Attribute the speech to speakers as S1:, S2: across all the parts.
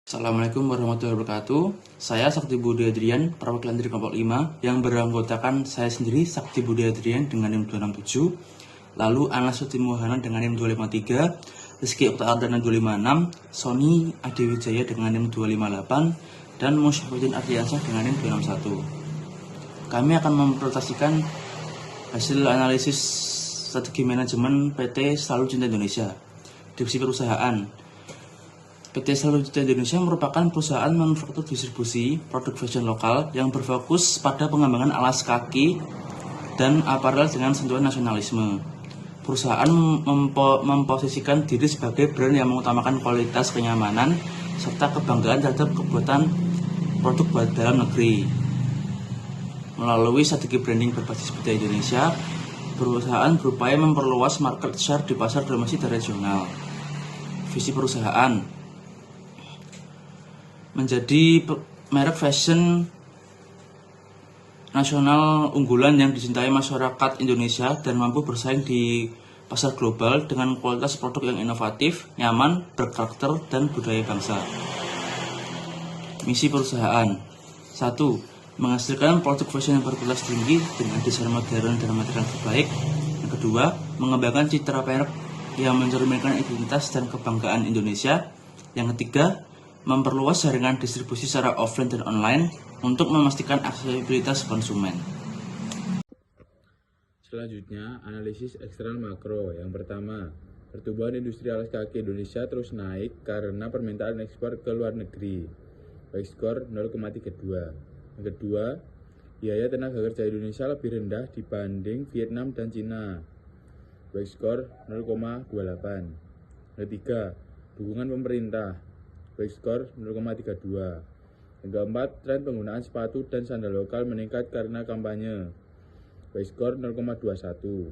S1: Assalamualaikum warahmatullahi wabarakatuh. Saya Sakti Budi Adrian, perwakilan dari kelompok 5 yang beranggotakan saya sendiri Sakti Budi Adrian dengan NIM 267, lalu Anas Suti Muhanan dengan NIM 253, Rizky Oktaardana 256, Sony Adiwijaya dengan NIM 258, dan Musyafuddin Ardiansyah dengan NIM 261. Kami akan mempresentasikan hasil analisis strategi manajemen PT Selalu Cinta Indonesia. Divisi perusahaan PT Selalu Cinta Indonesia merupakan perusahaan manufaktur distribusi produk fashion lokal yang berfokus pada pengembangan alas kaki dan aparel dengan sentuhan nasionalisme. Perusahaan memposisikan diri sebagai brand yang mengutamakan kualitas, kenyamanan, serta kebanggaan terhadap kebuatan produk buat dalam negeri. Melalui strategi branding berbasis budaya Indonesia, perusahaan berupaya memperluas market share di pasar domestik dan regional. Visi perusahaan menjadi merek fashion nasional unggulan yang dicintai masyarakat Indonesia dan mampu bersaing di pasar global dengan kualitas produk yang inovatif, nyaman, berkarakter, dan budaya bangsa. Misi perusahaan 1. Menghasilkan produk fashion yang berkualitas tinggi dengan desain modern dan material terbaik. Yang kedua, mengembangkan citra merek yang mencerminkan identitas dan kebanggaan Indonesia. Yang ketiga, memperluas jaringan distribusi secara offline dan online untuk memastikan aksesibilitas konsumen.
S2: Selanjutnya, analisis eksternal makro. Yang pertama, pertumbuhan industri alas kaki Indonesia terus naik karena permintaan ekspor ke luar negeri. Baik skor 0,32. Yang kedua, biaya tenaga kerja Indonesia lebih rendah dibanding Vietnam dan Cina. Baik skor 0,28. Yang ketiga, dukungan pemerintah. Baik skor 0,32. Yang keempat, tren penggunaan sepatu dan sandal lokal meningkat karena kampanye. Baik skor 0,21.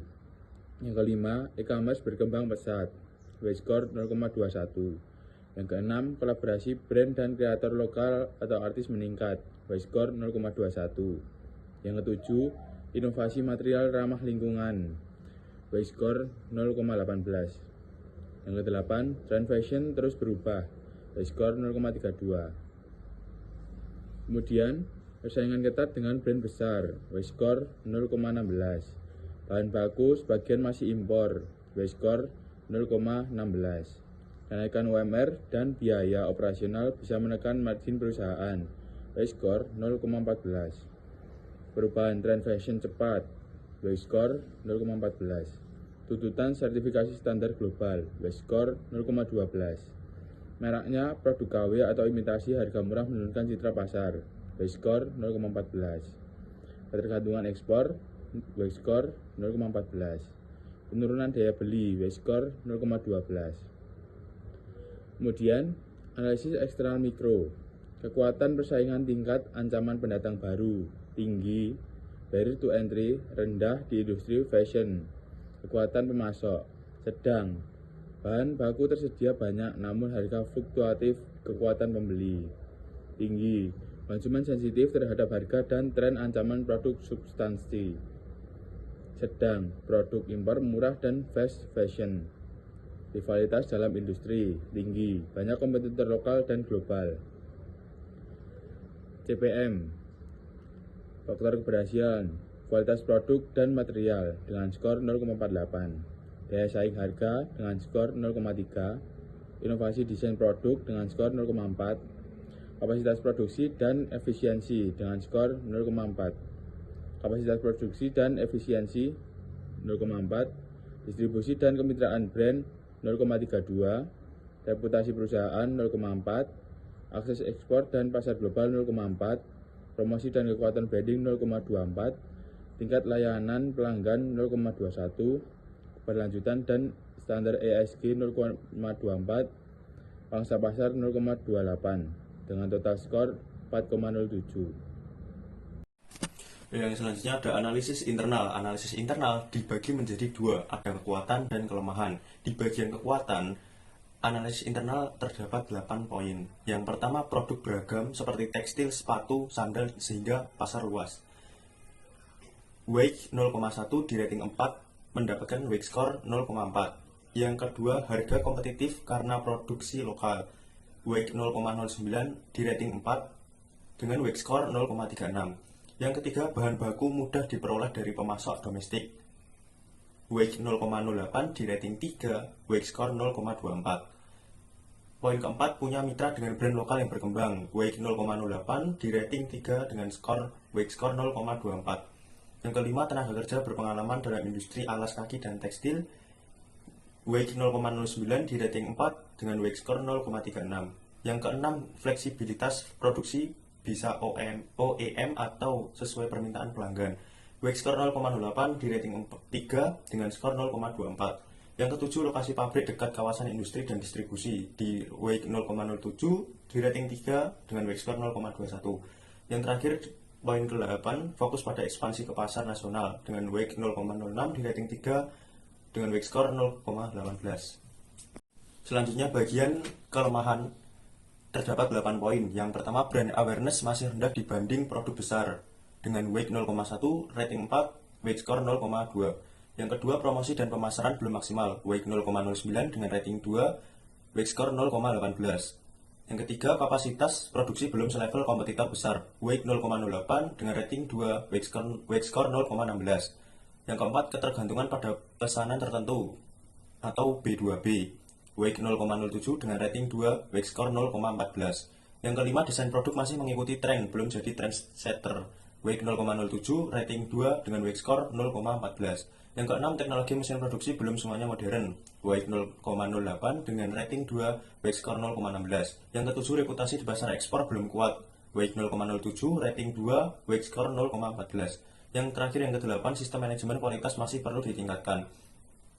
S2: Yang kelima, e-commerce berkembang pesat. Baik skor 0,21. Yang keenam, kolaborasi brand dan kreator lokal atau artis meningkat. Baik skor 0,21. Yang ketujuh, inovasi material ramah lingkungan. Baik skor 0,18. Yang kedelapan, tren fashion terus berubah. Baik skor 0,32. Kemudian, persaingan ketat dengan brand besar. Baik skor 0,16. Bahan baku sebagian masih impor. Baik skor 0,16. Kenaikan UMR dan biaya operasional bisa menekan margin perusahaan. Baik skor 0,14. Perubahan tren fashion cepat. Baik skor 0,14. Tuntutan sertifikasi standar global. Baik skor 0,12. Meraknya produk KW atau imitasi harga murah menurunkan citra pasar. Baik skor 0,14. Ketergantungan ekspor. Baik skor 0,14. Penurunan daya beli. Baik skor 0,12. Kemudian, analisis eksternal mikro. Kekuatan persaingan tingkat ancaman pendatang baru tinggi, barrier to entry rendah di industri fashion. Kekuatan pemasok sedang, bahan baku tersedia banyak namun harga fluktuatif. Kekuatan pembeli tinggi, konsumen sensitif terhadap harga dan tren ancaman produk substansi. Sedang, produk impor murah dan fast fashion. Rivalitas dalam industri tinggi, banyak kompetitor lokal dan global. CPM, faktor keberhasilan, kualitas produk dan material dengan skor 0,48, daya saing harga dengan skor 0,3, inovasi desain produk dengan skor 0,4, kapasitas produksi dan efisiensi dengan skor 0,4, kapasitas produksi dan efisiensi 0,4, distribusi dan kemitraan brand 0,32, reputasi perusahaan 0,4, akses ekspor dan pasar global 0,4, promosi dan kekuatan branding 0,24, tingkat layanan pelanggan 0,21, keberlanjutan dan standar ESG 0,24, pangsa pasar 0,28, dengan total skor 4,07.
S3: Yang selanjutnya ada analisis internal. Analisis internal dibagi menjadi dua, ada kekuatan dan kelemahan. Di bagian kekuatan, analisis internal terdapat 8 poin. Yang pertama, produk beragam seperti tekstil, sepatu, sandal sehingga pasar luas. Weight 0,1 di rating 4 mendapatkan weight score 0,4. Yang kedua, harga kompetitif karena produksi lokal. weight 0,09 di rating 4 dengan weight score 0,36. Yang ketiga, bahan baku mudah diperoleh dari pemasok domestik, weight 0,08 di rating 3, weight score 0,24. Poin keempat, punya mitra dengan brand lokal yang berkembang, weight 0,08 di rating 3 dengan weight score 0,24. Yang kelima, tenaga kerja berpengalaman dalam industri alas kaki dan tekstil, weight 0,09 di rating 4 dengan weight score 0,36. Yang keenam, fleksibilitas produksi bisa OEM atau sesuai permintaan pelanggan, weight score 0,08 di rating 3 dengan skor 0,24. Yang ketujuh, lokasi pabrik dekat kawasan industri dan distribusi di weight 0,07 di rating 3 dengan weight score 0,21. Yang terakhir, poin ke-8, fokus pada ekspansi ke pasar nasional dengan weight 0,06 di rating 3 dengan weight score 0,18. Selanjutnya, bagian kelemahan terdapat 8 poin. Yang pertama, brand awareness masih rendah dibanding produk besar dengan weight 0,1, rating 4, weight score 0,2. Yang kedua, promosi dan pemasaran belum maksimal, weight 0,09 dengan rating 2, weight score 0,18. Yang ketiga, kapasitas produksi belum selevel kompetitor besar, weight 0,08 dengan rating 2, weight score 0,16. Yang keempat, ketergantungan pada pesanan tertentu atau B2B, weight 0,07 dengan rating 2, weight score 0,14. Yang kelima, desain produk masih mengikuti tren, belum jadi trendsetter, weight 0,07, rating 2 dengan weight score 0,14. Yang keenam, teknologi mesin produksi belum semuanya modern, weight 0,08 dengan rating 2, weight score 0,16. Yang ketujuh, reputasi di pasar ekspor belum kuat, weight 0,07, rating 2, weight score 0,14. Yang terakhir, yang kedelapan, sistem manajemen kualitas masih perlu ditingkatkan,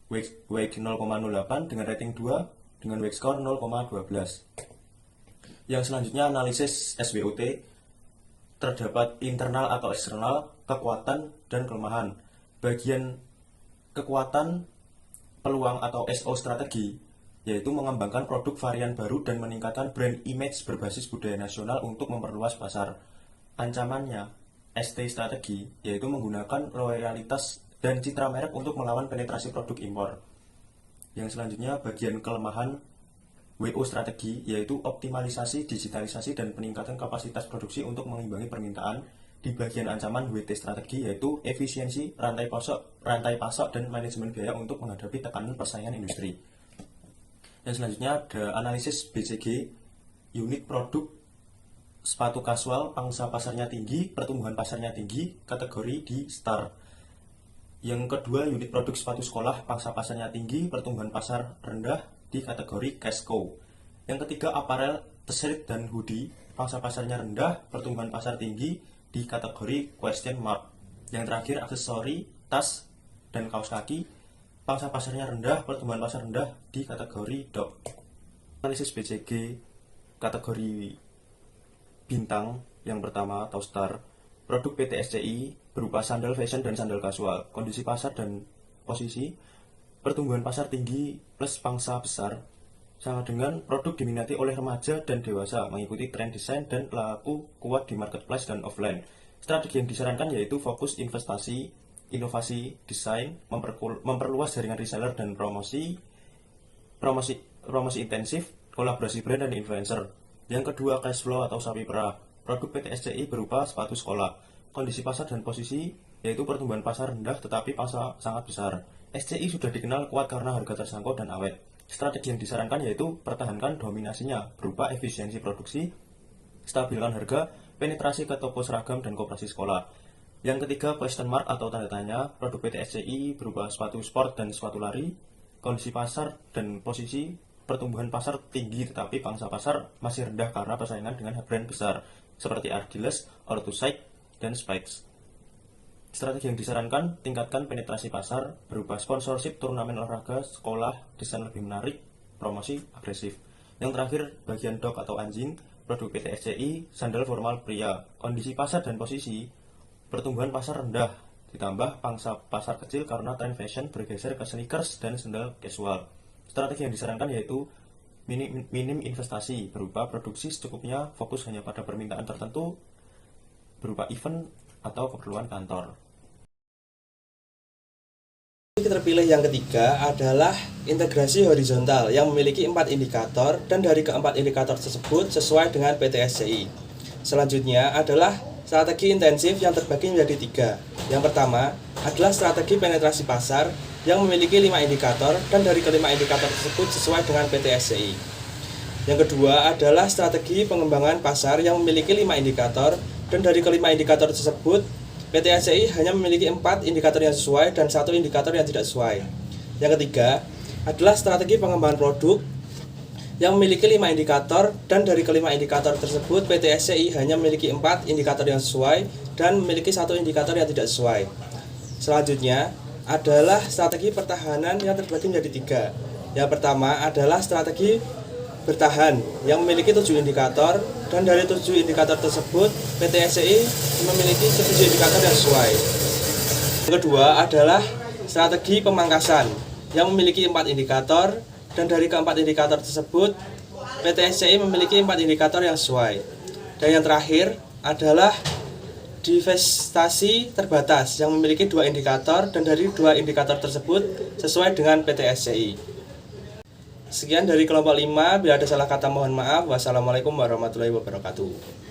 S3: weight 0,08 dengan rating 2 dengan weight score 0,12. Yang selanjutnya, analisis SWOT, terdapat internal atau eksternal, kekuatan dan kelemahan. Bagian kekuatan, peluang atau SO strategi, yaitu mengembangkan produk varian baru dan meningkatkan brand image berbasis budaya nasional untuk memperluas pasar. Ancamannya, ST strategi, yaitu menggunakan loyalitas dan citra merek untuk melawan penetrasi produk impor. Yang selanjutnya, bagian kelemahan, WO strategi, yaitu optimalisasi, digitalisasi, dan peningkatan kapasitas produksi untuk mengimbangi permintaan. Di bagian ancaman, WT strategi, yaitu efisiensi, rantai pasok, dan manajemen biaya untuk menghadapi tekanan persaingan industri. Yang selanjutnya ada analisis BCG, unit produk sepatu kasual, pangsa pasarnya tinggi, pertumbuhan pasarnya tinggi, kategori di STAR. Yang kedua, unit produk sepatu sekolah, pangsa pasarnya tinggi, pertumbuhan pasar rendah di kategori Casco. Yang ketiga, apparel, t-shirt dan hoodie, pangsa pasarnya rendah, pertumbuhan pasar tinggi di kategori question mark. Yang terakhir, aksesori, tas, dan kaos kaki, pangsa pasarnya rendah, pertumbuhan pasar rendah di kategori dog. Analisis BCG kategori bintang yang pertama atau star, produk PT SCI berupa sandal fashion dan sandal kasual, kondisi pasar dan posisi, pertumbuhan pasar tinggi plus pangsa besar, sama dengan produk diminati oleh remaja dan dewasa, mengikuti tren desain dan laku kuat di marketplace dan offline. Strategi yang disarankan yaitu fokus investasi, inovasi, desain, memperluas jaringan reseller dan promosi intensif, kolaborasi brand dan influencer. Yang kedua, cash flow atau sapi perah. Produk PT SCI berupa sepatu sekolah. Kondisi pasar dan posisi yaitu pertumbuhan pasar rendah tetapi pangsa sangat besar. SCI sudah dikenal kuat karena harga tersangkut dan awet. Strategi yang disarankan yaitu pertahankan dominasinya berupa efisiensi produksi, stabilkan harga, penetrasi ke toko seragam dan koperasi sekolah. Yang ketiga, question mark atau tanda tanya, produk PT SCI berupa sepatu sport dan sepatu lari, kondisi pasar dan posisi, pertumbuhan pasar tinggi tetapi pangsa pasar masih rendah karena persaingan dengan brand besar seperti Ardiles, Orthusight, dan Spikes. Strategi yang disarankan, tingkatkan penetrasi pasar berupa sponsorship turnamen olahraga, sekolah, desain lebih menarik, promosi agresif. Yang terakhir, bagian dog atau anjing, produk PT SCI, sandal formal pria, kondisi pasar dan posisi, pertumbuhan pasar rendah, ditambah pangsa pasar kecil karena tren fashion bergeser ke sneakers dan sandal casual. Strategi yang disarankan yaitu minim investasi berupa produksi secukupnya, fokus hanya pada permintaan tertentu berupa event atau keperluan kantor.
S4: terpilih yang ketiga adalah integrasi horizontal yang memiliki 4 indikator dan dari keempat indikator tersebut sesuai dengan PTSCI. Selanjutnya adalah strategi intensif yang terbagi menjadi 3. Yang pertama adalah strategi penetrasi pasar yang memiliki 5 indikator dan dari kelima indikator tersebut sesuai dengan PTSCI. Yang kedua adalah strategi pengembangan pasar yang memiliki 5 indikator dan dari kelima indikator tersebut PTSCI hanya memiliki 4 indikator yang sesuai dan 1 indikator yang tidak sesuai. Yang ketiga adalah strategi pengembangan produk yang memiliki 5 indikator dan dari kelima indikator tersebut PTSCI hanya memiliki 4 indikator yang sesuai dan memiliki 1 indikator yang tidak sesuai. Selanjutnya adalah strategi pertahanan yang terbagi menjadi 3. Yang pertama adalah strategi bertahan yang memiliki 7 indikator dan dari 7 indikator tersebut PTSCI memiliki 7 indikator yang sesuai. Yang kedua adalah strategi pemangkasan yang memiliki 4 indikator dan dari keempat indikator tersebut PTSCI memiliki 4 indikator yang sesuai. Dan yang terakhir adalah divestasi terbatas yang memiliki 2 indikator dan dari 2 indikator tersebut sesuai dengan PTSCI. Sekian dari kelompok 5, bila ada salah kata mohon maaf. Wassalamualaikum warahmatullahi wabarakatuh.